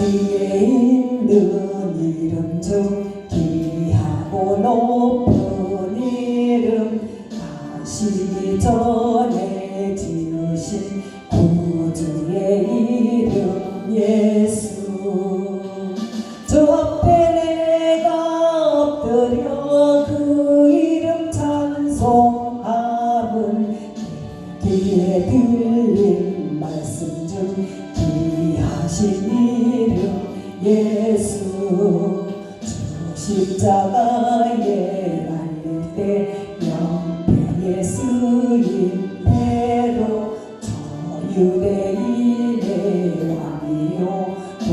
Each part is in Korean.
어디에 있는 이름 중 귀하고 높은 이름, 가시기 전에 지으신 구주의 이름 예수. 저 앞에 내가 엎드려 그 이름 찬송함은 귀에 들린 말씀 중 귀하신 이름 예수. 주 십자가에 달릴 때 명패에 쓰인 대로 저 유대인의 왕이요 곧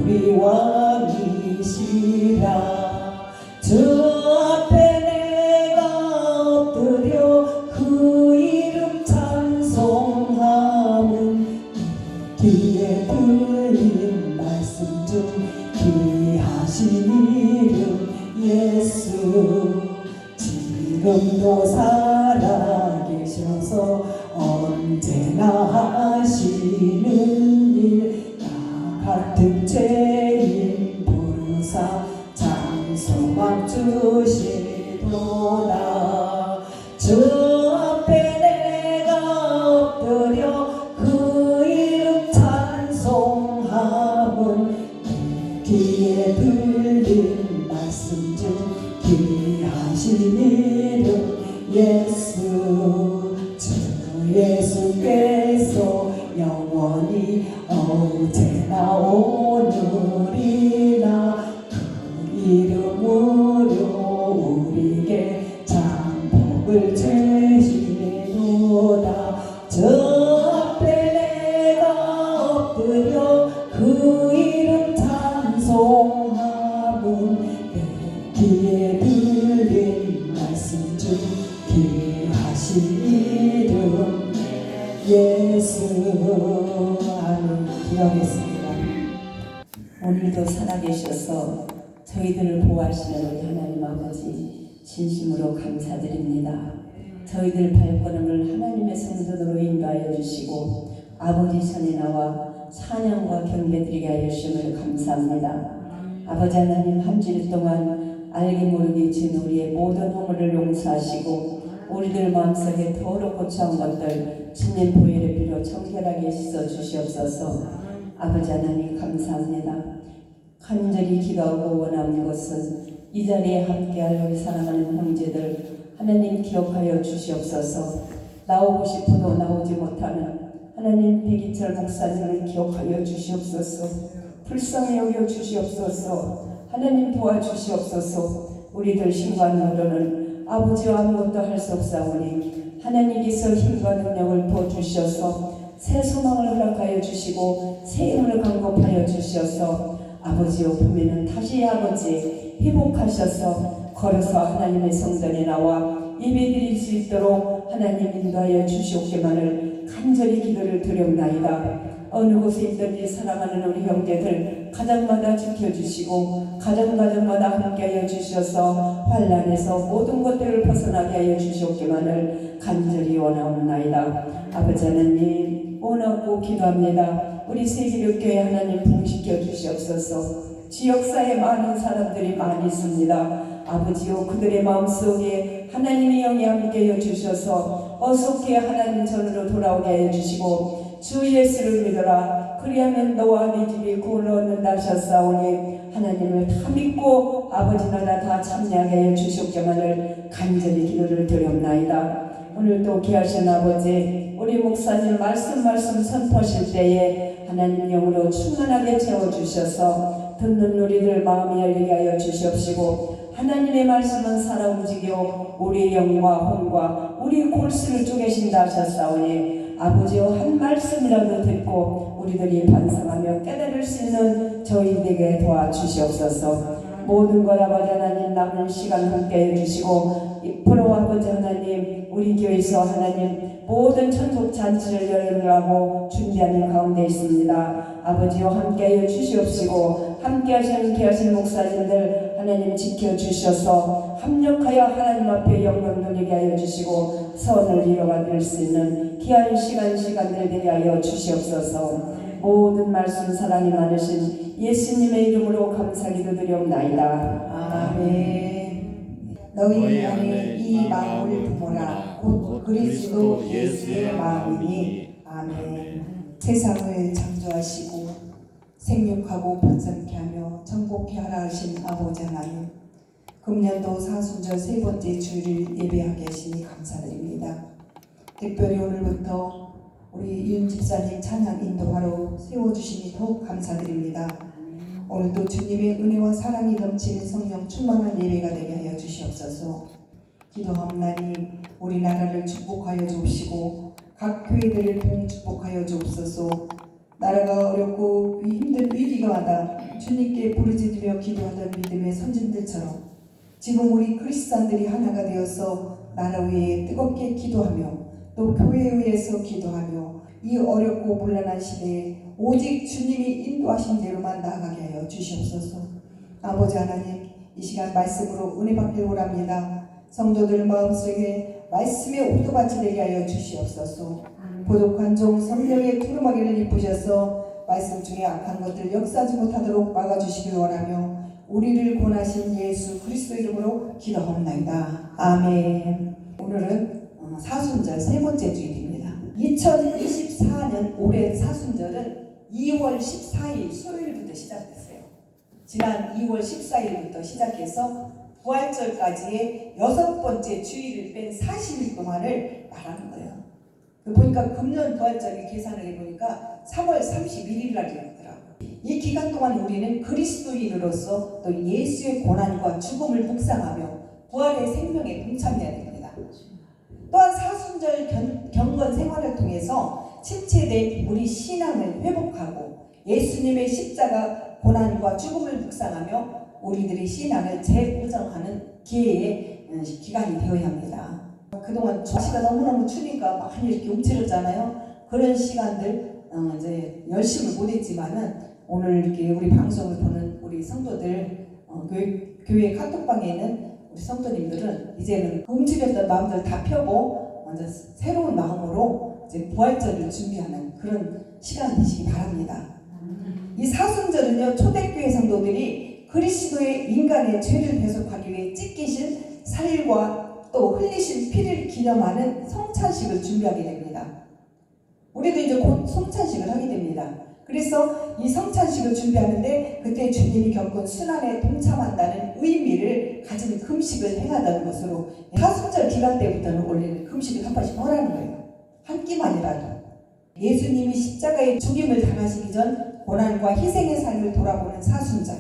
우리 왕이시라. 주 앞에 내가 엎드려 그 이름 찬송함은 귀에 들린 말씀 중 귀하신 이름 예수. 지금도 살아계셔서 언제나 하시는 일, 나 같은 죄인 부르사 장소망 주시도다. 주 앞에 내가 엎드려 그 이름 찬송함은 귀에 들린 말씀 중 귀하신 이름 예수. 주 예수께서 영원히 어제나 오늘이나 그 이름으로 우리에게 장복을 주시도다. 저 앞에 내가 엎드려 그 이름 찬송함은 내 귀에 들린 말씀 중 귀하신 이름 예수. 아멘. 기도하겠습니다. 오늘도 살아계셔서 저희들을 보호하시는 우리 하나님 아버지 진심으로 감사드립니다. 저희들 발걸음을 하나님의 성전으로 인도하여 주시고 아버지 전에 나와 찬양과 경배드리게 하여 주심을 감사합니다. 아버지 하나님, 한 주일 동안 알기 모르기 진 우리의 모든 허물을 용서하시고 우리들 마음속에 더럽고 처한 것들 주님 보혈의 피로 청결하게 씻어 주시옵소서. 아버지 하나님 감사합니다. 간절히 기도하고 원하는 것은 이 자리에 함께할 우리 사랑하는 형제들 하나님 기억하여 주시옵소서. 나오고 싶어도 나오지 못하는 하나님 백이철 목사님을 기억하여 주시옵소서. 불쌍히 여겨 주시옵소서. 하나님 도와주시옵소서. 우리들 신관으로는 아버지와 아무것도 할 수 없사오니 하나님께서 힘과 능력을 부어주셔서 새 소망을 허락하여 주시고 새 힘을 강급하여 주셔서 아버지의 품에는 다시 아버지 회복하셔서 걸어서 하나님의 성전에 나와 예배드릴 수 있도록 하나님 인도하여 주시옵기만을 간절히 기도를 드렸나이다. 어느 곳에 있든지 사랑하는 우리 형제들 가정마다 지켜주시고 가정마다 함께하여 주셔서 환난에서 모든 것들을 벗어나게 하여 주시옵기만을 간절히 원하옵나이다. 아버지 하나님 원하고 기도합니다. 우리 세계교회 하나님 부흥시켜 주시옵소서. 지역사에 많은 사람들이 많이 있습니다. 아버지요, 그들의 마음속에 하나님의 영이 함께하여 주셔서 어떻게 하나님 전으로 돌아오게 하여 주시고 주 예수를 믿어라 그리하면 너와 네 집이 구원을 얻는다 하셨사오니 하나님을 다 믿고 아버지 나라 다 참여하게 하여 주시옵기만을 간절히 기도를 드렸나이다. 오늘도 귀하신 아버지 우리 목사님 말씀 선포하실 때에 하나님 영으로 충만하게 채워주셔서 듣는 우리들 마음이 열리게 하여 주시옵시고 하나님의 말씀은 살아 움직여 우리의 영과 혼과 우리 골수를 쪼개신다 하셨사오니 아버지여 한 말씀이라도 듣고 우리들이 반성하며 깨달을 수 있는 저희에게 도와주시옵소서. 모든 것 아버지 하나님 남은 시간 함께 해주시고 프로 아버지 하나님 우리 교회에서 하나님 모든 천국 잔치를 열려고 준비하는 가운데 있습니다. 아버지여 함께 해주시옵시고 함께 하시는 귀하신 목사님들 하나님 지켜주셔서 합력하여 하나님 앞에 영광 돌리게 하여 주시고 선을 이루어갈 수 있는 귀한 시간들 되게 하여 주시옵소서. 모든 말씀 사랑이 많으신 예수님의 이름으로 감사기도 드리옵나이다. 아멘. 너희 안에 이 마음을 품어라. 곧 그리스도 예수의 마음이니. 아멘. 세상을 창조하시고 생육하고 번성케 하며 정복케 하라 하신 아버지 하나님, 금년도 사순절 세 번째 주일을 예배하게 하시니 감사드립니다. 특별히 오늘부터 우리 윤 집사님 찬양 인도하러 세워주시니 더욱 감사드립니다. 오늘도 주님의 은혜와 사랑이 넘치는 성령 충만한 예배가 되게 하여 주시옵소서. 기도하옵나니 우리나라를 축복하여 주옵시고 각 교회들을 봉축복하여 주옵소서. 나라가 어렵고 힘든 위기가 하다 주님께 부르짖으며 기도하던 믿음의 선진들처럼 지금 우리 그리스도인들이 하나가 되어서 나라 위에 뜨겁게 기도하며 또 교회에 의해서 기도하며 이 어렵고 곤란한 시대에 오직 주님이 인도하신 대로만 나아가게 하여 주시옵소서. 아버지 하나님, 이 시간 말씀으로 은혜 받기를 원합니다. 성도들 마음속에 말씀의 옥토밭이 되게 하여 주시옵소서. 부족한 종 성령의 두루마기를 입으셔서 말씀 중에 악한 것들 역사하지 못하도록 막아주시길 원하며 우리를 권하신 예수 그리스도 이름으로 기도하옵나이다. 아멘. 오늘은 사순절 세 번째 주일입니다. 2024년 올해 사순절은 2월 14일 수요일부터 시작됐어요. 지난 2월 14일부터 시작해서 부활절까지의 6번째 주일을 뺀 40일 동안을 말하는 거예요. 보니까 금년 부활절을 계산을 해보니까 3월 31일 날이었더라고요. 이 기간 동안 우리는 그리스도인으로서 또 예수의 고난과 죽음을 묵상하며 부활의 생명에 동참해야 됩니다. 또한 사순절 경건 생활을 통해서 침체된 우리 신앙을 회복하고 예수님의 십자가 고난과 죽음을 묵상하며 우리들의 신앙을 재구성하는 기회의 기간이 되어야 합니다. 그동안 날씨가 너무너무 추니까 많이 이렇게 움츠렸잖아요. 그런 시간들 이제 열심을 못했지만은 오늘 이렇게 우리 방송을 보는 우리 성도들 교회 카톡방에 있는 우리 성도님들은 이제는 움츠렸던 마음들 다 펴고 먼저 새로운 마음으로 이제 부활절을 준비하는 그런 시간 되시기 바랍니다. 이 사순절은요, 초대교회 성도들이 그리스도의 인간의 죄를 배속하기 위해 찢기신 살과 또 흘리신 피를 기념하는 성찬식을 준비하게 됩니다. 우리도 이제 곧 성찬식을 하게 됩니다. 그래서 이 성찬식을 준비하는데 그때 주님이 겪은 순환에 동참한다는 의미를 가진 금식을 행하다는 것으로 사순절 기간 때부터는 원래는 금식을 한 번씩 하라는 거예요. 한 끼만이라도. 예수님이 십자가의 죽임을 당하시기 전 고난과 희생의 삶을 돌아보는 사순절.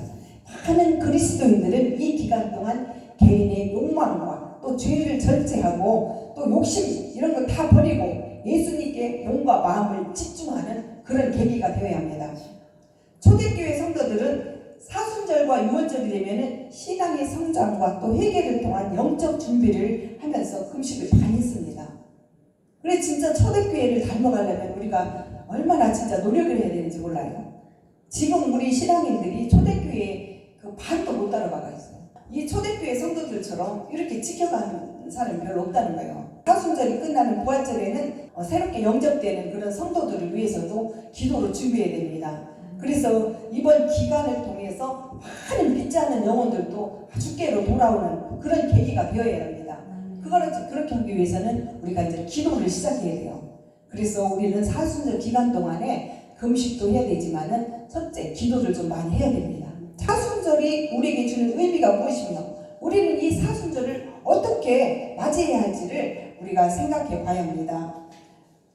많은 그리스도인들은 이 기간 동안 개인의 욕망과 또 죄를 절제하고 또 욕심 이런 거 다 버리고 예수님께 몸과 마음을 집중하는 그런 계기가 되어야 합니다. 초대교회 성도들은 사순절과 유월절이 되면은 신앙의 성장과 또 회개를 통한 영적 준비를 하면서 금식을 많이 했습니다. 그래 진짜 초대교회를 닮아가려면 우리가 얼마나 진짜 노력을 해야 되는지 몰라요. 지금 우리 신앙인들이 초대교회 그 반도 못 따라가고 있어요. 이 초대교회 성도들처럼 이렇게 지켜가는 사람이 별로 없다는 거예요. 사순절이 끝나는 부활절에는 새롭게 영접되는 그런 성도들을 위해서도 기도로 준비해야 됩니다. 그래서 이번 기간을 통해서 많은 믿지 않는 영혼들도 주께로 돌아오는 그런 계기가 되어야 합니다. 그거를 그렇게 하기 위해서는 우리가 이제 기도를 시작해야 돼요. 그래서 우리는 사순절 기간 동안에 금식도 해야 되지만은 첫째 기도를 좀 많이 해야 됩니다. 사순절이 우리에게 주는 의미가 무엇이며 우리는 이 사순절을 어떻게 맞이해야 할지를 우리가 생각해 봐야 합니다.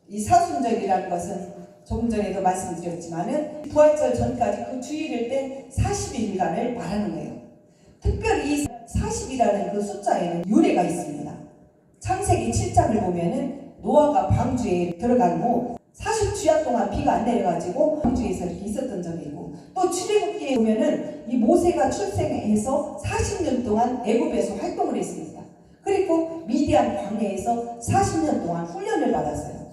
이 사순절이라는 것은 조금 전에도 말씀드렸지만은 부활절 전까지 그 주일을 뺀 40일간을 말하는 거예요. 특별히 이 40이라는 그 숫자에는 유래가 있습니다. 창세기 7장을 보면은 노아가 방주에 들어간 후 40주야 동안 비가 안 내려가지고 방주에서 이렇게 있었던 적이 있고, 또 출애굽기에 보면은 이 모세가 출생해서 40년 동안 애굽에서 활동을 했습니다. 그리고 미디안 광야에서 40년 동안 훈련을 받았어요.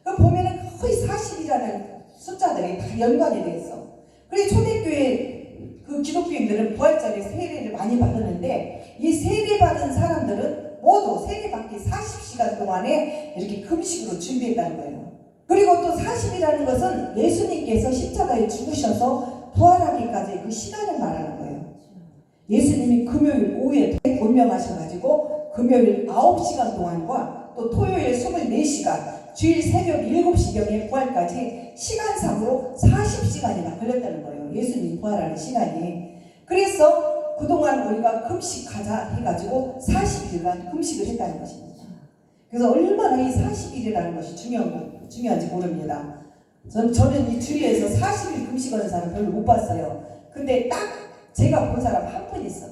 그 보면은 거의 40이라는 숫자들이 다 연관이 돼 있어. 그래서 초대교회 그 기독교인들은 부활절에 세례를 많이 받았는데 이 세례 받은 사람들은 모두 세례 받기 40시간 동안에 이렇게 금식으로 준비했다는 거예요. 그리고 또 40이라는 것은 예수님께서 십자가에 죽으셔서 부활하기까지 그 시간을 말하는 거예요. 예수님이 금요일 오후에 운명하셔가지고 금요일 9시간 동안과 또 토요일 24시간, 주일 새벽 7시경에 부활까지 시간상으로 40시간이나 걸렸다는 거예요. 예수님 부활하는 시간이. 그래서 그동안 우리가 금식하자 해가지고 40일간 금식을 했다는 것입니다. 그래서 얼마나 이 40일이라는 것이 중요한지 모릅니다. 저는 이 주위에서 40일 금식하는 사람 별로 못 봤어요. 근데 딱 제가 본 사람 한 분 있어.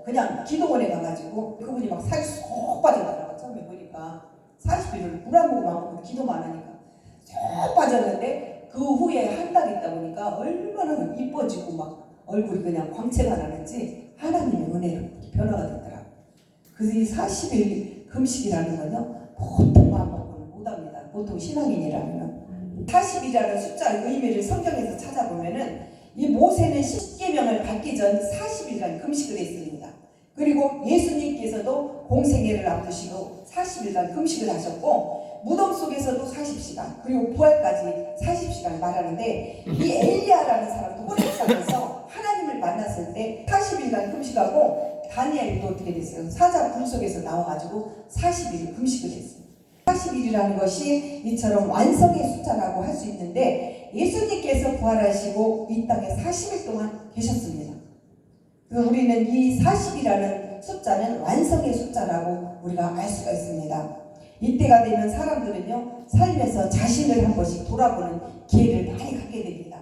그냥 기도원에 가가지고 그분이 막 살이 쏙 빠져나가고 처음에 보니까 40일을 물 한 모금 안 먹고 기도만 하니까 쏙 빠졌는데 그 후에 한 달 있다 보니까 얼마나 이뻐지고 막 얼굴이 그냥 광채가 나는지 하나님의 은혜로 변화가 됐더라고요. 그래서 이 40일 금식이라는 건요 보통 마음 먹고는 못합니다. 보통 신앙인이라면 40이라는 숫자의 의미를 성경에서 찾아보면은 이 모세는 십계명을 받기 전 40일간 금식을 했습니다. 그리고 예수님께서도 공생애를 앞두시고 40일간 금식을 하셨고 무덤 속에서도 40시간 그리고 부활까지 40시간 말하는데 이 엘리야라는 사람도 호렙산에서 하나님을 만났을 때 40일간 금식하고 다니엘도 어떻게 됐어요? 사자 굴 속에서 나와가지고 40일 금식을 했어요. 40일이라는 것이 이처럼 완성의 숫자라고 할 수 있는데 예수님께서 부활하시고 이 땅에 40일 동안 계셨습니다. 그래서 우리는 이 40이라는 숫자는 완성의 숫자라고 우리가 알 수가 있습니다. 이때가 되면 사람들은요 살면서 자신을 한 번씩 돌아보는 기회를 많이 갖게 됩니다.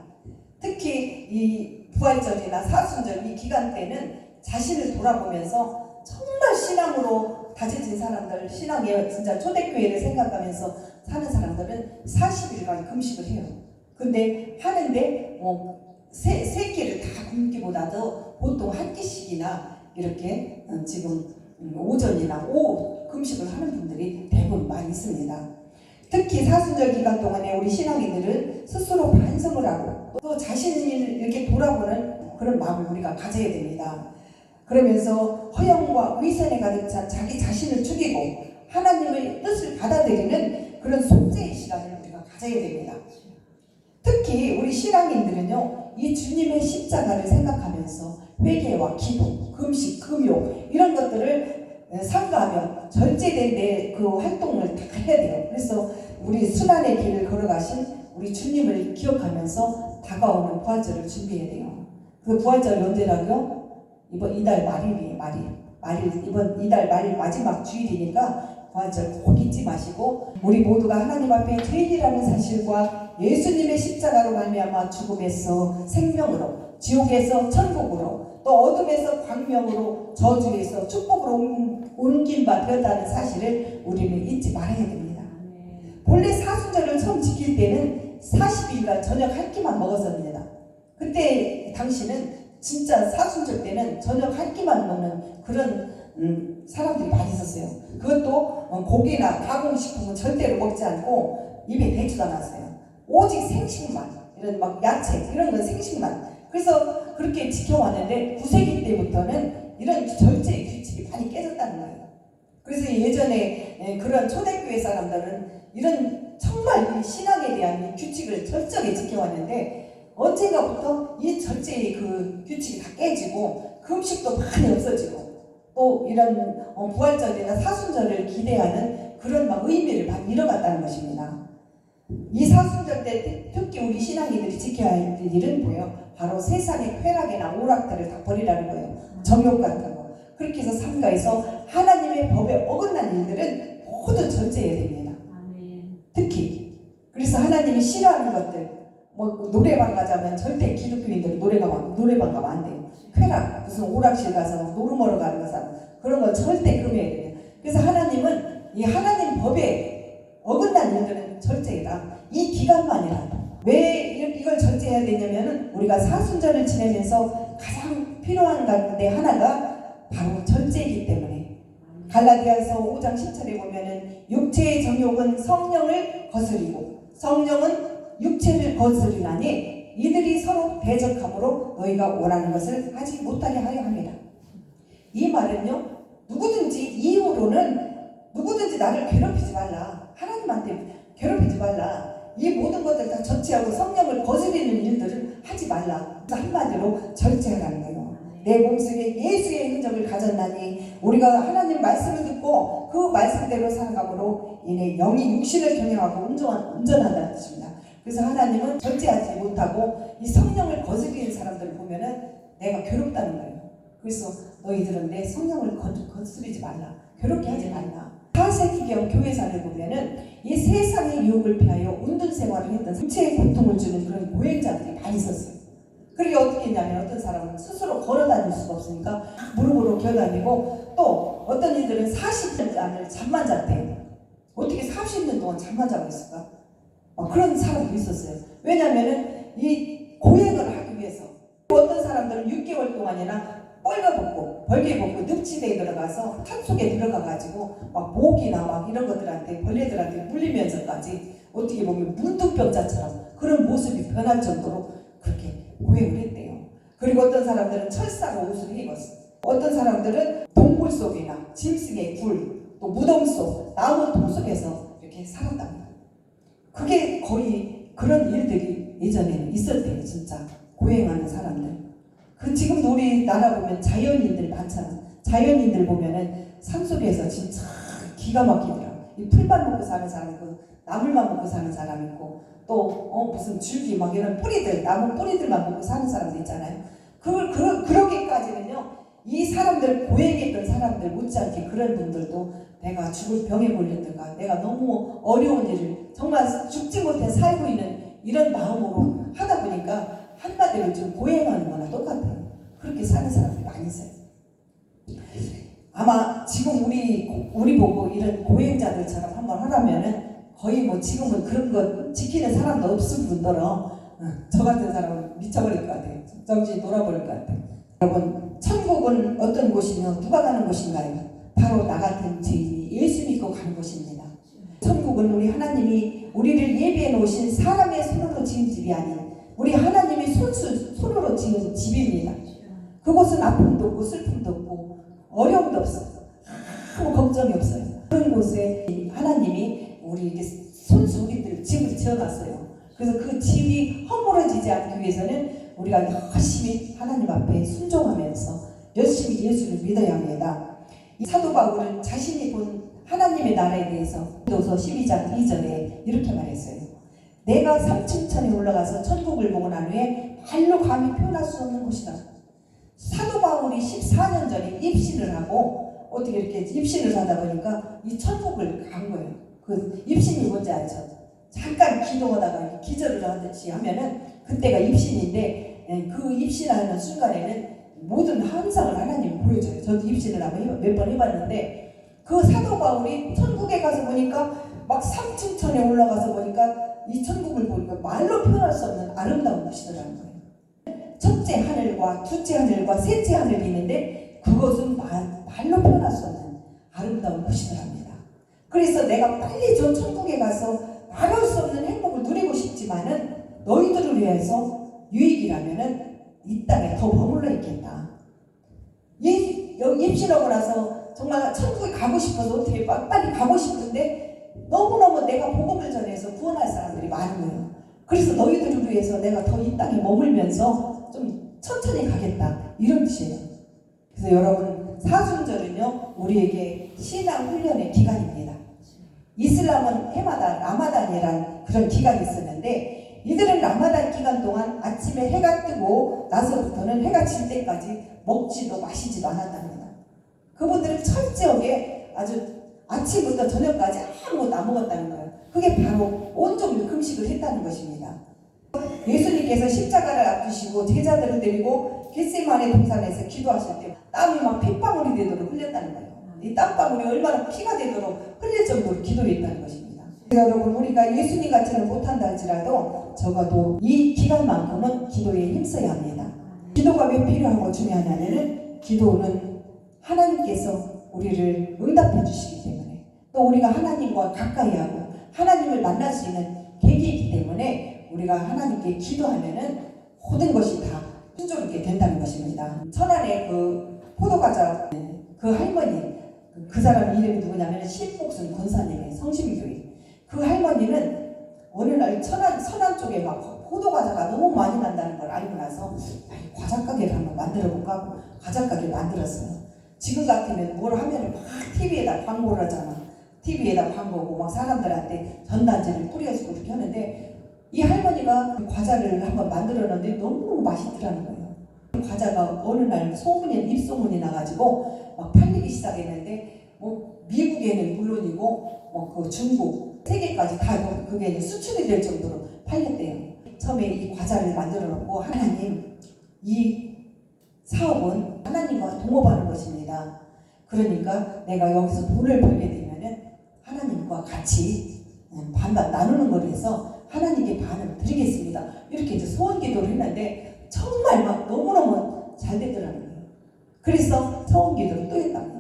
특히 이 부활절이나 사순절 이 기간 때는 자신을 돌아보면서 정말 신앙으로 다져진 사람들, 신앙의 진짜 초대교회를 생각하면서 사는 사람들은 40일간 금식을 해요. 근데 하는데 세 끼를 다 굶기보다도 보통 한 끼씩이나 이렇게 지금 오전이나 오후 금식을 하는 분들이 대부분 많이 있습니다. 특히 사순절 기간 동안에 우리 신앙인들은 스스로 반성을 하고 또 자신을 이렇게 돌아보는 그런 마음을 우리가 가져야 됩니다. 그러면서 허영과 위선에 가득 찬 자기 자신을 죽이고 하나님의 뜻을 받아들이는 그런 속죄의 시간을 우리가 가져야 됩니다. 특히 우리 신앙인들은요 이 주님의 십자가를 생각하면서 회개와 기도, 금식, 금요 이런 것들을 삼가하며 절제된 그 활동을 다 해야 돼요. 그래서 우리 순환의 길을 걸어가신 우리 주님을 기억하면서 다가오는 부활절을 준비해야 돼요. 그 부활절이 언제라고요? 이번 이달 말일이에요. 이번 이달 말일 마지막 주일이니까 부활절 꼭 잊지 마시고 우리 모두가 하나님 앞에 죄인이라는 사실과 예수님의 십자가로 말미암아 죽음에서 생명으로, 지옥에서 천국으로, 또 어둠에서 광명으로, 저주에서 축복으로 옮긴 바 되었다는 사실을 우리는 잊지 말아야 됩니다. 본래 사순절을 처음 지킬 때는 40일간 저녁 한 끼만 먹었습니다. 그때 당시는 진짜 사순절 때는 저녁 한 끼만 먹는 그런 사람들이 많이 있었어요. 그것도 고기나 가공식품은 절대로 먹지 않고 입에 대지도 않았어요. 오직 생식만, 이런 막 야채 이런 건 생식만. 그래서 그렇게 지켜왔는데 9세기 때부터는 이런 절제의 규칙이 많이 깨졌다는 거예요. 그래서 예전에 그런 초대교회 사람들은 이런 정말 이 신앙에 대한 이 규칙을 철저하게 지켜왔는데 언젠가부터 이 절제의 그 규칙이 다 깨지고 금식도 많이 없어지고 또 이런 부활절이나 사순절을 기대하는 그런 막 의미를 많이 잃어갔다는 것입니다. 이 사순절 때 특히 우리 신앙인들이 지켜야 할 일은 뭐예요? 바로 세상의 쾌락이나 오락들을 다 버리라는 거예요. 정욕 같은 거. 그렇게 해서 삼가해서 하나님의 법에 어긋난 일들은 모두 절제해야 됩니다. 특히 그래서 하나님이 싫어하는 것들 뭐 노래방 가자면 절대 기독교인들은 노래방 가면 안 돼요. 쾌락 무슨 오락실 가서 노름하러 가는 거잖아. 그런 거 절대 금해야 돼요. 그래서 하나님은 이 하나님 법에 어긋난 일들은 절제해라. 이 기간만이라도 왜 이걸 절제해야 되냐면은 우리가 사순절을 지내면서 가장 필요한 가운데 하나가 바로 절제이기 때문에 갈라디아서 5장 10절에 보면은 육체의 정욕은 성령을 거스리고 성령은 육체를 거스리나니 이들이 서로 대적함으로 너희가 원하는 것을 하지 못하게 하려 합니다. 이 말은요 누구든지 이후로는 누구든지 나를 괴롭히지 말라, 하나님한테 괴롭히지 말라, 이 모든 것들 다 절제하고 성령을 거스리는 일들을 하지 말라. 한마디로 절제하라는 거예요. 내 몸속에 예수의 흔적을 가졌나니 우리가 하나님 말씀을 듣고 그 말씀대로 살아감으로 인해 영이 육신을 경영하고 운전한다는 뜻입니다. 그래서 하나님은 절제하지 못하고 이 성령을 거스리는 사람들을 보면은 내가 괴롭다는 거예요. 그래서 너희들은 내 성령을 거스리지 말라. 괴롭게 하지 말라. 4세기경 교회사를 보면은 이 세상의 유혹을 피하여 운동 생활을 했던 육체의 고통을 주는 그런 고행자들이 많이 있었어요. 그러게 어떻게 했냐면 어떤 사람은 스스로 걸어 다닐 수가 없으니까 무릎으로 기어다니고 또 어떤 이들은 40년 잠만 잤대요. 어떻게 40년 동안 잠만 자고 있을까? 그런 사람도 있었어요. 왜냐면은 이 고행을 하기 위해서. 어떤 사람들은 6개월 동안이나 뻘거벗고 벌개벗고 늪지대에 들어가서 산속에 들어가가지고 막 모기나 막 이런 것들한테 벌레들한테 물리면서까지 어떻게 보면 문득병자처럼 그런 모습이 변할 정도로 그렇게 고행을 했대요. 그리고 어떤 사람들은 철사로 옷을 입었어요. 어떤 사람들은 동굴 속이나 짐승의 굴, 또 무덤 속, 나무 통 속에서 이렇게 살았답니다. 그게 거의 그런 일들이 예전에는 있었대요. 진짜 고행하는 사람들. 지금도 우리나라 보면 자연인들 많잖아. 자연인들 보면은 산속에서 진짜 기가 막히더라. 이 풀만 먹고 사는 사람 있고 나물만 먹고 사는 사람 있고 또 무슨 줄기 막 이런 뿌리들, 나무 뿌리들만 먹고 사는 사람도 있잖아요. 그러기까지는요. 이 사람들 고행했던 사람들 못지않게 그런 분들도 내가 죽을 병에 걸렸든가 내가 너무 어려운 일을 정말 죽지 못해 살고 있는 이런 마음으로 하다 보니까 한마디로 좀 고행하는 거나 똑같아요. 그렇게 사는 사람들이 많이 있어요. 아마 지금 우리 보고 이런 고행자들처럼 한번 하라면은 거의 뭐 지금은 그런 거 지키는 사람도 없을 뿐더러 저 같은 사람은 미쳐버릴 것 같아요. 정신이 돌아버릴 것 같아요. 여러분, 천국은 어떤 곳이며 누가 가는 곳인가요? 바로 나 같은 죄인이 예수 믿고 가는 곳입니다. 천국은 우리 하나님이 우리를 예비해 놓으신 사람의 손으로 지은 집이 아닌 우리 하나님이 손으로 지은 집입니다. 그곳은 아픔도 없고 슬픔도 없고 어려움도 없어요. 아무 걱정이 없어요. 그런 곳에 하나님이 우리에게 손수 우리들 집을 지어놨어요. 그래서 그 집이 허물어지지 않기 위해서는 우리가 열심히 하나님 앞에 순종하면서 열심히 예수를 믿어야 합니다. 사도 바울은 자신이 본 하나님의 나라에 대해서 도서 12장 2절에 이렇게 말했어요. 내가 3층천에 올라가서 천국을 보고 난 후에 말로 감히 표현할 수 없는 곳이다. 사도 바울이 14년 전에 입신을 하고 어떻게 이렇게 입신을 하다 보니까 이 천국을 간 거예요. 그 입신이 뭔지 알죠? 잠깐 기도하다가 기절을 하듯이 하면은 그때가 입신인데 그 입신하는 순간에는 모든 환상을 하나님이 보여줘요. 저도 입신을 한번 몇 번 해봤는데 그 사도 바울이 천국에 가서 보니까 막 3층천에 올라가서 보니까 이 천국을 보니까 말로 표현할 수 없는 아름다운 곳이더라는 거예요. 첫째 하늘과 둘째 하늘과 셋째 하늘이 있는데 그것은 말로 표현할 수 없는 아름다운 곳이더랍니다. 그래서 내가 빨리 저 천국에 가서 말할 수 없는 행복을 누리고 싶지만은 너희들을 위해서 유익이라면은 이 땅에 더 머물러 있겠다. 입신하고 나서 정말 천국에 가고 싶어서 어떻게 빨리 가고 싶은데 너무너무 내가 복음을 전해서 구원할 사람들이 많은 거예요. 그래서 너희들을 위해서 내가 더 이 땅에 머물면서 좀 천천히 가겠다. 이런 뜻이에요. 그래서 여러분 사순절은요 우리에게 신앙 훈련의 기간입니다. 이슬람은 해마다 라마단이란 그런 기간이 있었는데 이들은 라마단 기간 동안 아침에 해가 뜨고 나서부터는 해가 질 때까지 먹지도 마시지도 않았답니다. 그분들은 철저하게 아주 아침부터 저녁까지 아무것도 안 먹었다는 거예요. 그게 바로 온종일 금식을 했다는 것입니다. 예수님께서 십자가를 앞두시고 제자들을 데리고 겟세마네 동산에서 기도하실 때 땀이 막 핏방울이 되도록 흘렸다는 거예요. 이 땀방울이 얼마나 피가 되도록 흘릴 정도로 기도했다는 것입니다. 여러분 우리가 예수님 같지는 못한다 할지라도 적어도 이 기간만큼은 기도에 힘써야 합니다. 기도가 왜 필요하고 중요하냐면은 기도는 하나님께서 우리를 응답해 주시기 때문에 또 우리가 하나님과 가까이 하고 하나님을 만날 수 있는 계기이기 때문에 우리가 하나님께 기도하면은 모든 것이 다 순조롭게 된다는 것입니다. 천안의 그 포도과자 그 할머니 그 사람 이름이 누구냐면 신복순 권사님의 성심교회 그 할머니는 어느 날 서남 쪽에 막 포도 과자가 너무 많이 난다는 걸 알고 나서 과자 가게를 한번 만들어 볼까 하고 과자 가게를 만들었어요. 지금 같으면 뭘 하면 막 TV에다 광고를 하잖아. TV에다 광고고 막 사람들한테 전단지를 뿌려주고 이렇게 하는데 이 할머니가 그 과자를 한번 만들었는데 너무너무 맛있더라는 거예요. 그 과자가 어느 날 입소문이 나가지고 막 팔리기 시작했는데 뭐 미국에는 물론이고 뭐 그 중국 세계까지 다 그게 이제 수출이 될 정도로 팔렸대요. 처음에 이 과자를 만들어 놓고 하나님, 이 사업은 하나님과 동업하는 것입니다. 그러니까 내가 여기서 돈을 벌게 되면은 하나님과 같이 반반 나누는 거로 해서 하나님께 반을 드리겠습니다. 이렇게 이제 소원 기도를 했는데 정말 막 너무너무 잘 되더라는 거예요. 그래서 소원 기도를 또 했답니다.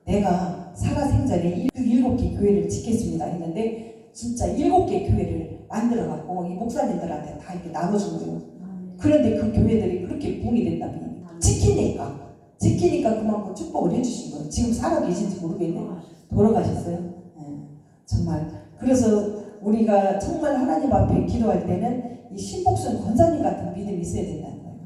내가 살아생전에 7개 교회를 짓겠습니다 했는데 진짜 7개 교회를 만들어 갖고 이 목사님들한테 다 이렇게 나눠준 거예요. 그런데 그 교회들이 그렇게 붕이 된다면 지키니까 그만큼 축복을 해주신 거예요. 지금 살아 계신지 모르겠네. 돌아가셨어요. 정말. 그래서 우리가 정말 하나님 앞에 기도할 때는 이 신복순 권사님 같은 믿음이 있어야 된다는 거예요.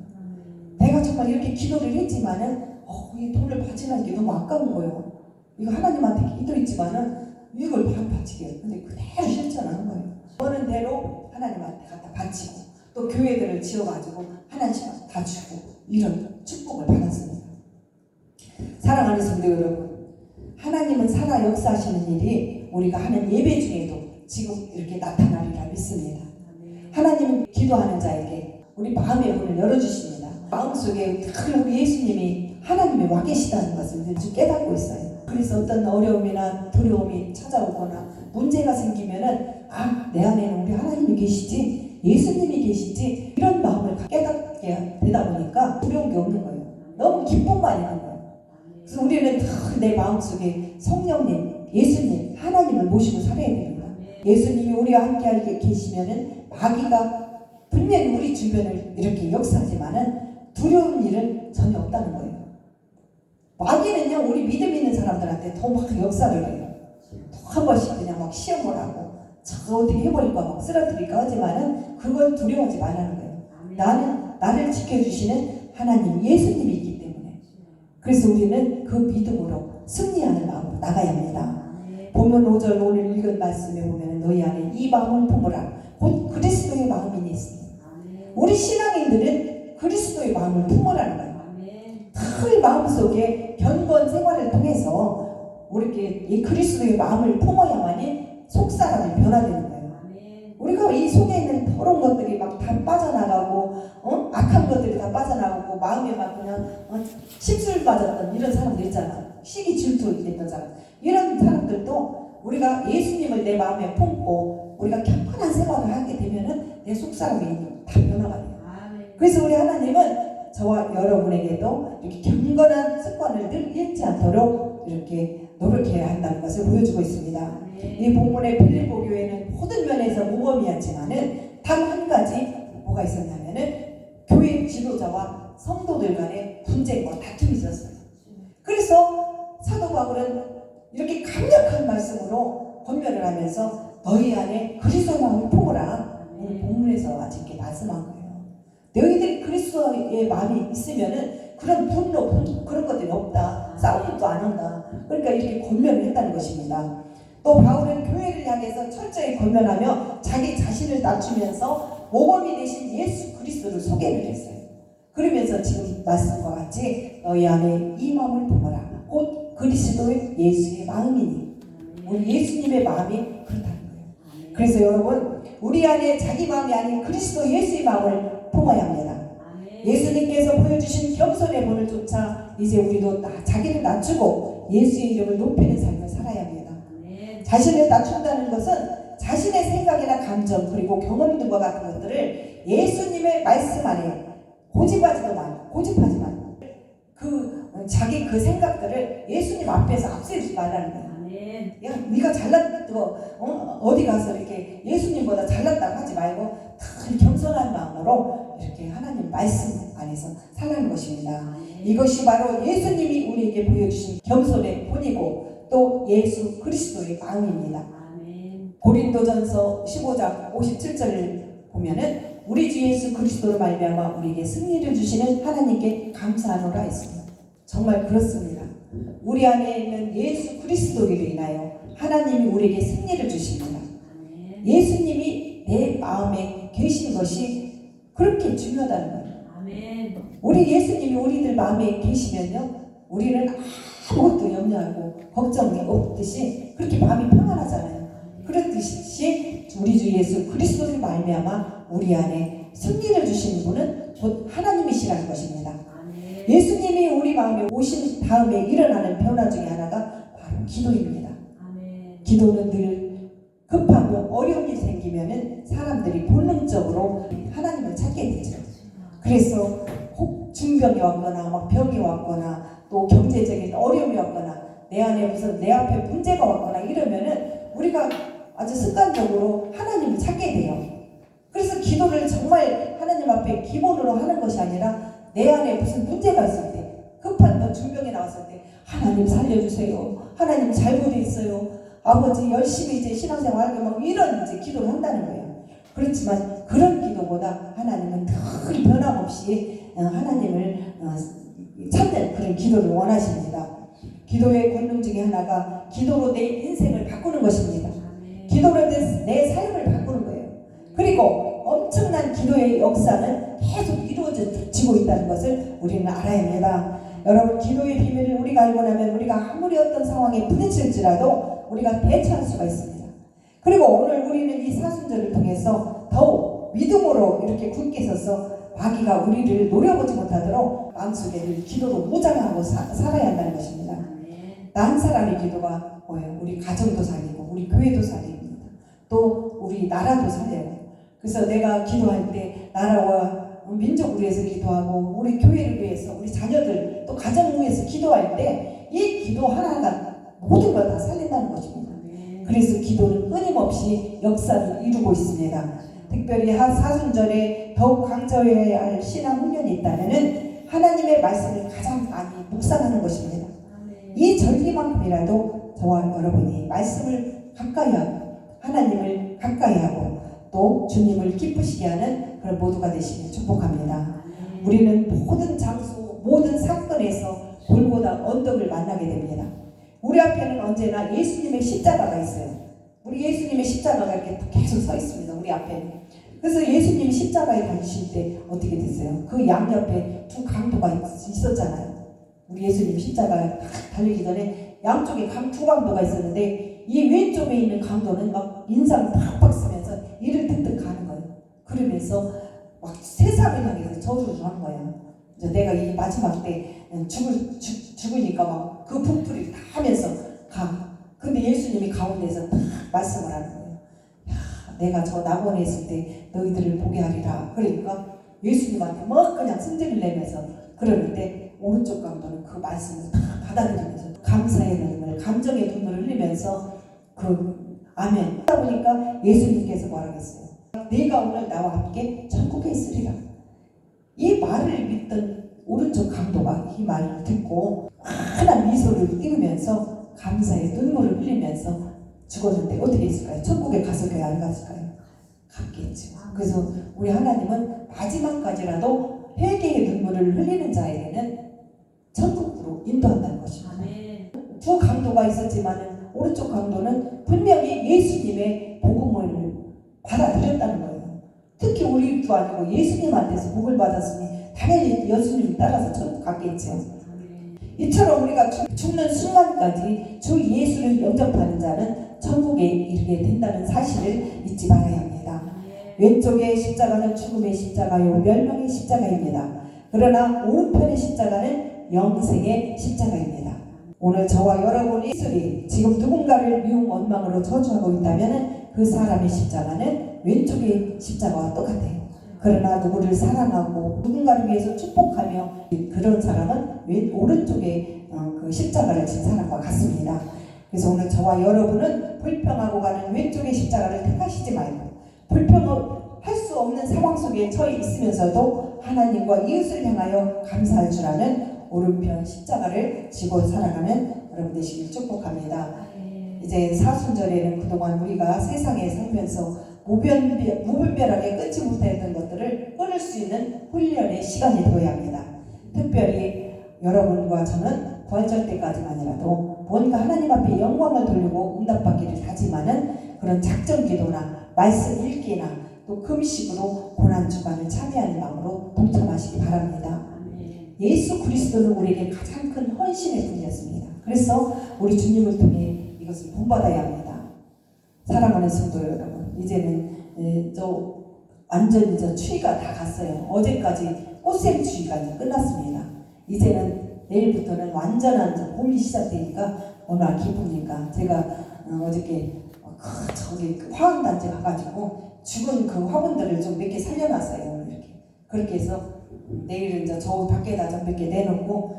내가 정말 이렇게 기도를 했지만은 이 돈을 바치는 게 너무 아까운 거예요. 이거 하나님한테 기도했지만은 이걸 바치게. 근데 그대로 실천하는 거예요. 버는 대로 하나님한테 갖다 바치고 또 교회들을 지어가지고 하나님씩 다 주고 이런 축복을 받았습니다. 사랑하는 성도 여러분, 하나님은 살아 역사하시는 일이 우리가 하는 예배 중에도 지금 이렇게 나타나리라 믿습니다. 하나님은 기도하는 자에게 우리 마음의 문을 열어주십니다. 마음속에 우리 예수님이 하나님이 와 계시다는 것을 늘 깨닫고 있어요. 그래서 어떤 어려움이나 두려움이 찾아오거나 문제가 생기면은 내 안에는 우리 하나님이 계시지, 예수님이 계시지, 이런 마음을 깨닫게 되다 보니까 두려운 게 없는 거예요. 너무 기쁨만 있는 거예요. 그래서 우리는 내 마음속에 성령님, 예수님, 하나님을 모시고 살아야 됩니다. 예수님이 우리와 함께 계시면은 마귀가 분명히 우리 주변을 이렇게 역사하지만은 두려운 일은 전혀 없다는 거예요. 마귀는요, 우리 믿음 있는 사람들한테 더 막 역사를 해요. 또 한 번씩 그냥 막 시험을 하고 저거 어떻게 해버릴까 막 쓰러뜨릴까 하지만은 그걸 두려워하지 말라는 거예요. 나를 지켜주시는 하나님, 예수님이 있기 때문에. 그래서 우리는 그 믿음으로 승리하는 마음으로 나가야 합니다. 보면 5절 오늘 읽은 말씀에 보면 너희 안에 이 마음을 품으라. 곧 그리스도의 마음이 있습니다. 우리 신앙인들은 그리스도의 마음을 품으라는 거예요. 그 마음속에 경건 생활을 통해서 우리에게 이 그리스도의 마음을 품어야만이 속사람이 변화되는 거예요. 우리가 이 속에 있는 더러운 것들이 막 다 빠져나가고 악한 것들이 다 빠져나가고 마음에 막 그냥 심술 빠졌던 이런 사람들 있잖아. 시기 질투 됐던 사람. 이런 사람들도 우리가 예수님을 내 마음에 품고 우리가 경건한 생활을 하게 되면은 내 속사람이 다 변화가 돼요. 그래서 우리 하나님은 저와 여러분에게도 이렇게 경건한 습관을 늘 잃지 않도록 이렇게 노력해야 한다는 것을 보여주고 있습니다. 이 본문의 빌립보 교회는 모든 면에서 모범이었지만은 단 한 가지 뭐가 있었냐면은 교회 지도자와 성도들 간의 분쟁과 다툼이 있었어요. 그래서 사도 바울은 이렇게 강력한 말씀으로 권면을 하면서 너희 안에 그리스도의 마음을 품으라. 오늘 본문에서 아직 이렇게 말씀한 거예요. 너희들이 그리스도의 마음이 있으면은 그런 분노, 그런 것들이 없다. 싸움도 안 한다. 그러니까 이렇게 권면을 했다는 것입니다. 또 바울은 교회를 향해서 철저히 권면하며 자기 자신을 낮추면서 모범이 되신 예수 그리스도를 소개를 했어요. 그러면서 지금 말씀과 같이 너희 안에 이 마음을 품어라. 곧 그리스도의 예수의 마음이니. 우리 예수님의 마음이 그렇다는 거예요. 그래서 여러분, 우리 안에 자기 마음이 아닌 그리스도 예수의 마음을 품어야 합니다. 예수님께서 보여주신 겸손의 본을 쫓아 이제 우리도 자기를 낮추고 예수의 이름을 높이는 삶을 살아야 합니다. 자신을 낮춘다는 것은 자신의 생각이나 감정 그리고 경험 등과 같은 것들을 예수님의 말씀 안에 고집하지 말고 자기 그 생각들을 예수님 앞에서 앞세우지 말라는 거야. 야, 네가 잘났고 어디 가서 이렇게 예수님보다 잘났다고 하지 말고 다 겸손한 마음으로 이렇게 하나님 말씀 안에서 살라는 것입니다. 이것이 바로 예수님이 우리에게 보여주신 겸손의 본이고 또 예수 그리스도의 마음입니다. 고린도전서 15장 57절을 보면은 우리 주 예수 그리스도로 말미암아 우리에게 승리를 주시는 하나님께 감사하노라 했습니다. 정말 그렇습니다. 우리 안에 있는 예수 그리스도로 인하여 하나님이 우리에게 승리를 주십니다. 예수님이 내 마음에 계신 것이 그렇게 중요하다는 거예요. 우리 예수님이 우리들 마음에 계시면요, 우리는 아무것도 염려하고 걱정이 없듯이 그렇게 마음이 평안하잖아요. 그렇듯이 우리 주 예수 그리스도를 말미암아 우리 안에 승리를 주시는 분은 곧 하나님이시라는 것입니다. 예수님이 우리 마음에 오신 다음에 일어나는 변화 중에 하나가 바로 기도입니다. 기도는 늘 급하고 어려운 일이 생기면은 사람들이 본능적으로 하나님을 찾게 되죠. 그래서 혹 중병이 왔거나 막 병이 왔거나 또 경제적인 어려움이 왔거나 내 안에 무슨 내 앞에 문제가 왔거나 이러면은 우리가 아주 습관적으로 하나님을 찾게 돼요. 그래서 기도를 정말 하나님 앞에 기본으로 하는 것이 아니라 내 안에 무슨 문제가 있을 때, 급한 중병이 나왔을 때 하나님 살려주세요. 하나님 잘못돼 있어요. 아버지 열심히 이제 신앙생활하게 막 이런 이제 기도를 한다는 거예요. 그렇지만 그런 기도보다 하나님은 늘 변함없이 하나님을 찾는 그런 기도를 원하십니다. 기도의 권능 중에 하나가 기도로 내 인생을 바꾸는 것입니다. 기도로 내 삶을 바꾸는 거예요. 그리고 엄청난 기도의 역사는 계속 이루어지고 있다는 것을 우리는 알아야 합니다. 여러분, 기도의 비밀을 우리가 알고 나면 우리가 아무리 어떤 상황에 부딪힐지라도 우리가 대처할 수가 있습니다. 그리고 오늘 우리는 이 사순절을 통해서 더욱 믿음으로 이렇게 굳게 서서 마귀가 우리를 노려보지 못하도록 마음속에 늘 기도로 무장하고 살아야 한다는 것입니다. 나 한 사람의 기도가 뭐예요? 우리 가정도 살리고 우리 교회도 살립니다. 또 우리 나라도 살려요. 그래서 내가 기도할 때 나라와 민족을 위해서 기도하고 우리 교회를 위해서 우리 자녀들 또 가정을 위해서 기도할 때 이 기도 하나가 모든 걸 다 살린다는 것입니다. 그래서 기도는 끊임없이 역사를 이루고 있습니다. 특별히 사순절에 더욱 강조해야 할 신앙 훈련이 있다면 하나님의 말씀을 가장 많이 묵상하는 것입니다. 이 절기만큼이라도 저와 여러분이 말씀을 가까이 하고 하나님을 가까이 하고 또 주님을 기쁘시게 하는 그런 모두가 되시길 축복합니다. 우리는 모든 장소, 모든 사건에서 골고다 언덕을 만나게 됩니다. 우리 앞에는 언제나 예수님의 십자가가 있어요. 우리 예수님의 십자가가 이렇게 계속 서 있습니다. 우리 앞에는. 그래서 예수님이 십자가에 다니실 때 어떻게 됐어요? 그 양옆에 두 강도가 있었잖아요. 우리 예수님 십자가에 달리기 전에 양쪽에 두 강도가 있었는데 이 왼쪽에 있는 강도는 막 인상을 팍팍 쓰면서 이를 득득 가는 거예요. 그러면서 막 세상을 향해서 저주를 하는 거예요. 이제 내가 이 마지막 때 죽으니까 막 그 분풀이를 다 하면서 가. 근데 예수님이 가운데서 딱 말씀을 하는 거예요. 야, 내가 저 낙원에 있을 때 너희들을 보게 하리라. 그러니까 예수님한테 뭐 그냥 승질을 내면서 그러는데 오른쪽 강도는 그 말씀을 다 받아들이면서 감사의 눈물, 감정의 눈물을 흘리면서 그 아멘 하다 보니까 예수님께서 뭐라고 했어요? 네가 오늘 나와 함께 천국에 있으리라. 이 말을 믿던 오른쪽 강도가 이 말을 듣고 환한 미소를 띄우면서 감사의 눈물을 흘리면서 죽었는데 어떻게 했을까요? 천국에 갔을까요? 안 갔을까요? 갔겠죠. 그래서 우리 하나님은 마지막까지라도 회개의 눈물을 흘리는 자에게는 천국으로 인도한다는 것입니다. 두 강도가 있었지만 오른쪽 강도는 분명히 예수님의 복음을 받아들였다는 거예요. 특히 우리도 아니고 예수님한테서 복을 받았으니 당연히 예수님 따라서 천국 갔겠죠. 이처럼 우리가 죽는 순간까지 주 예수를 영접하는 자는 천국에 이르게 된다는 사실을 잊지 말아야 합니다. 왼쪽의 십자가는 죽음의 십자가요 멸망의 십자가입니다. 그러나 오른편의 십자가는 영생의 십자가입니다. 오늘 저와 여러분이 지금 누군가를 미움 원망으로 저주하고 있다면 그 사람의 십자가는 왼쪽의 십자가와 똑같아요. 그러나 누구를 사랑하고 누군가를 위해서 축복하며 그런 사람은 오른쪽에 그 십자가를 진 사람과 같습니다. 그래서 오늘 저와 여러분은 불평하고 가는 왼쪽의 십자가를 택하시지 말고 불평할 수 없는 상황 속에 처해 있으면서도 하나님과 이웃을 향하여 감사할 줄 아는 오른편 십자가를 지고 살아가는 여러분 되시길 축복합니다. 이제 사순절에는 그동안 우리가 세상에 살면서 무분별하게 끊지 못했던 것들을 끊을 수 있는 훈련의 시간이 되어야 합니다. 특별히 여러분과 저는 부활절 때까지만이라도 뭔가 하나님 앞에 영광을 돌리고 응답받기를 다짐하는 그런 작전 기도나 말씀 읽기나 또 금식으로 고난주간을 참여하는 마음으로 동참하시기 바랍니다. 예수 그리스도는 우리에게 가장 큰 헌신의 분이었습니다. 그래서 우리 주님을 통해 이것을 본받아야 합니다. 사랑하는 성도 여러분, 이제는 완전히 추위가 다 갔어요. 어제까지 꽃샘추위가 끝났습니다. 이제는 내일부터는 완전한 봄이 시작되니까 얼마나 기쁩니까? 제가 어저께 저기 화학단지 가가지고 죽은 그 화분들을 좀 몇 개 살려놨어요. 이렇게 그렇게 해서 내일은 저 밖에다 좀 몇 개 내놓고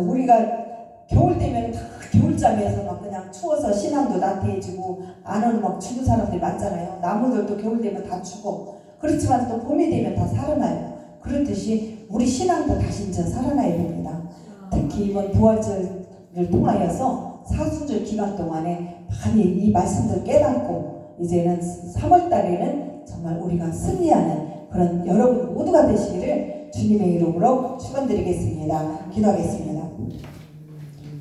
우리가 겨울 되면 다 겨울잠에서 막 그냥 추워서 신앙도 나태해지고 안으로 막 죽은 사람들이 많잖아요. 나무들도 겨울 되면 다 죽어. 그렇지만 또 봄이 되면 다 살아나요. 그렇듯이 우리 신앙도 다시 살아나야 됩니다. 특히 이번 부활절을 통하여서 사순절 기간 동안에 많이 이 말씀들 깨닫고 이제는 3월 달에는 정말 우리가 승리하는 그런 여러분 모두가 되시기를 주님의 이름으로 축원드리겠습니다. 기도하겠습니다.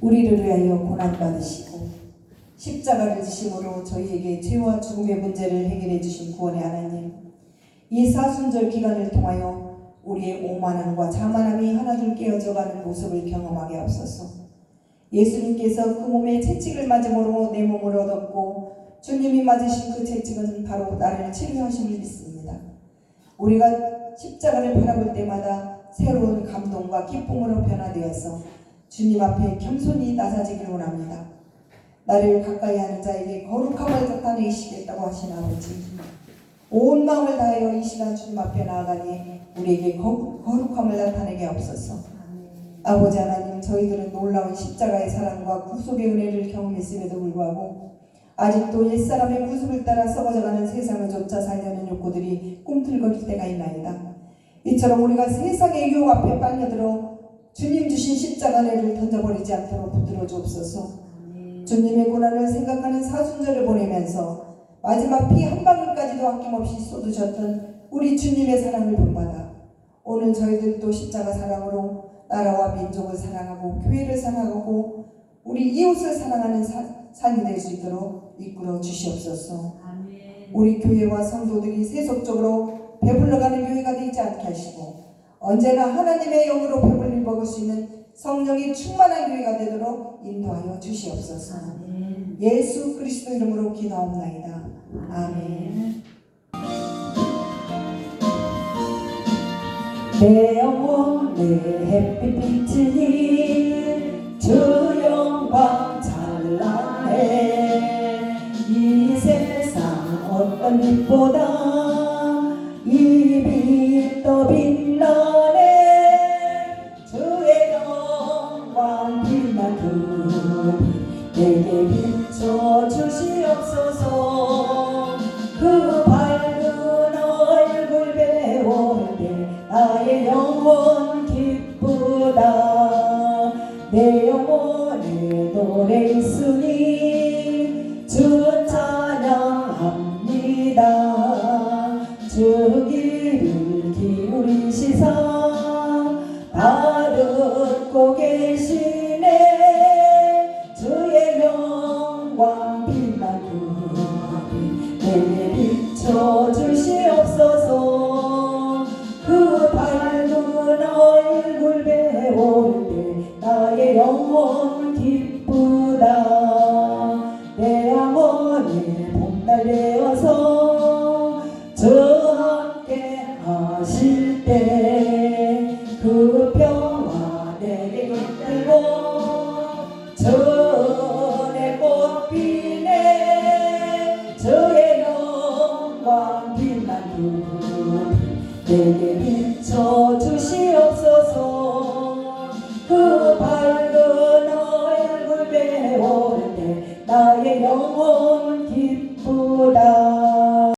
우리를 위하여 고난받으시고 십자가를 지심으로 저희에게 죄와 죽음의 문제를 해결해 주신 구원의 하나님, 이 사순절 기간을 통하여 우리의 오만함과 자만함이 하나둘 깨어져가는 모습을 경험하게 하옵소서. 예수님께서 그 몸에 채찍을 맞음으로 내 몸을 얻었고 주님이 맞으신 그 채찍은 바로 나를 치료하심을 믿습니다. 우리가 십자가를 바라볼 때마다 새로운 감동과 기쁨으로 변화되어서 주님 앞에 겸손히 낮아지기를 원합니다. 나를 가까이 하는 자에게 거룩함을 나타내시겠다고 하신 아버지, 온 마음을 다하여 이 시간 주님 앞에 나아가니 우리에게 거룩함을 나타내게 하옵소서. 아버지 하나님, 저희들은 놀라운 십자가의 사랑과 구속의 은혜를 경험했음에도 불구하고 아직도 옛사람의 구습을 따라 썩어져가는 세상을 쫓아 살려는 욕구들이 꿈틀거릴 때가 있나이다. 이처럼 우리가 세상의 유혹 앞에 빨려들어 주님 주신 십자가를 던져버리지 않도록 붙들어 주옵소서. 주님의 고난을 생각하는 사순절을 보내면서 마지막 피 한 방울까지도 아낌없이 쏟으셨던 우리 주님의 사랑을 본받아 오늘 저희들도 십자가 사랑으로 나라와 민족을 사랑하고 교회를 사랑하고 우리 이웃을 사랑하는 삶이 될 수 있도록 이끌어 주시옵소서. 우리 교회와 성도들이 세속적으로 배불러가는 교회가 되지 않게 하시고 언제나 하나님의 영으로 배불리 먹을 수 있는 성령이 충만한 교회가 되도록 인도하여 주시옵소서. 예수 그리스도 이름으로 기도하옵나이다. 아멘. 내 영혼 내 햇빛 비치니 주 영광 찬란해. 이 세상 어떤 빛보다 이 빛 더 빛나네. 주의 영광 빛난 그 빛 내게 비춰 주시옵소서. 그 밝은 얼굴 배울 때 나의 영혼 기쁘다. 내 영혼에 노래 있으니 주 찬양합니다. 주 귀를 기울이시사 다 듣고 계시네. 주의 영광 빛난 그 빛 내게 비춰 주시옵소서. 그 밝은 얼굴 배울 때 나의 영혼 기쁘다. 내 영혼이 봄날 되어서